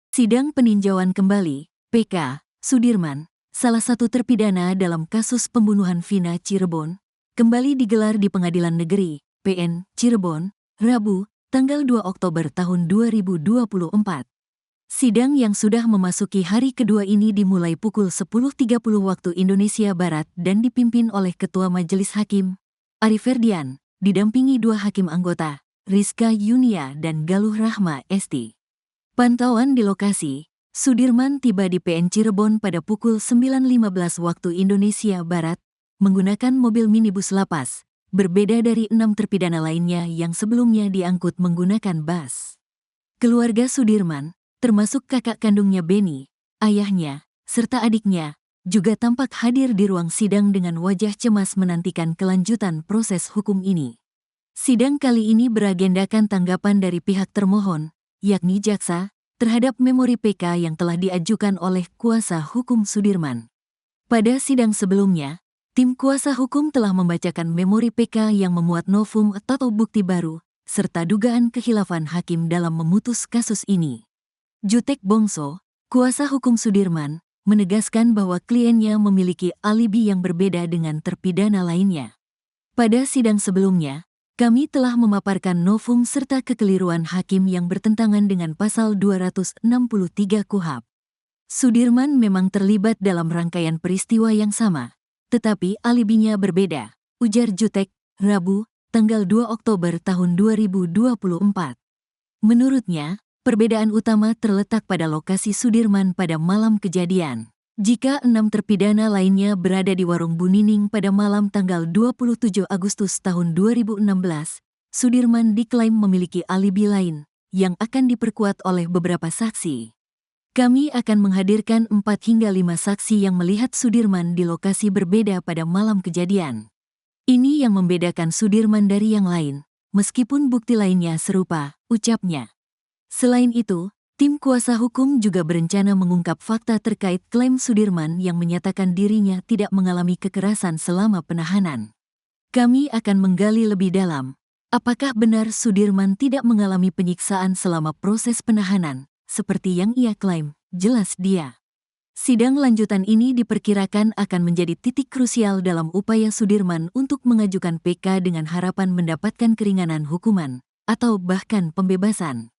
Sidang peninjauan kembali, PK, Sudirman, salah satu terpidana dalam kasus pembunuhan Vina Cirebon, kembali digelar di Pengadilan Negeri, PN, Cirebon, Rabu, tanggal 2 Oktober tahun 2024. Sidang yang sudah memasuki hari kedua ini dimulai pukul 10.30 waktu Indonesia Barat dan dipimpin oleh Ketua Majelis Hakim, Ari Ferdian, didampingi dua hakim anggota, Rizka Yunia dan Galuh Rahma Esti. Pantauan di lokasi, Sudirman tiba di PN Cirebon pada pukul 9.15 waktu Indonesia Barat, menggunakan mobil minibus lapas, berbeda dari 6 terpidana lainnya yang sebelumnya diangkut menggunakan bus. Keluarga Sudirman, termasuk kakak kandungnya Beni, ayahnya, serta adiknya, juga tampak hadir di ruang sidang dengan wajah cemas menantikan kelanjutan proses hukum ini. Sidang kali ini beragendakan tanggapan dari pihak termohon, yakni jaksa, terhadap memori PK yang telah diajukan oleh kuasa hukum Sudirman. Pada sidang sebelumnya, tim kuasa hukum telah membacakan memori PK yang memuat novum atau bukti baru, serta dugaan kekhilafan hakim dalam memutus kasus ini. Jutek Bongso, kuasa hukum Sudirman, menegaskan bahwa kliennya memiliki alibi yang berbeda dengan terpidana lainnya. Pada sidang sebelumnya, kami telah memaparkan novum serta kekeliruan hakim yang bertentangan dengan pasal 263 KUHP. Sudirman memang terlibat dalam rangkaian peristiwa yang sama, tetapi alibinya berbeda, ujar Jutek, Rabu, tanggal 2 Oktober tahun 2024. Menurutnya, perbedaan utama terletak pada lokasi Sudirman pada malam kejadian. Jika 6 terpidana lainnya berada di warung Bu Nining pada malam tanggal 27 Agustus tahun 2016, Sudirman diklaim memiliki alibi lain, yang akan diperkuat oleh beberapa saksi. Kami akan menghadirkan 4 hingga 5 saksi yang melihat Sudirman di lokasi berbeda pada malam kejadian. Ini yang membedakan Sudirman dari yang lain, meskipun bukti lainnya serupa, ucapnya. Selain itu, tim kuasa hukum juga berencana mengungkap fakta terkait klaim Sudirman yang menyatakan dirinya tidak mengalami kekerasan selama penahanan. Kami akan menggali lebih dalam, apakah benar Sudirman tidak mengalami penyiksaan selama proses penahanan, seperti yang ia klaim, jelas dia. Sidang lanjutan ini diperkirakan akan menjadi titik krusial dalam upaya Sudirman untuk mengajukan PK dengan harapan mendapatkan keringanan hukuman, atau bahkan pembebasan.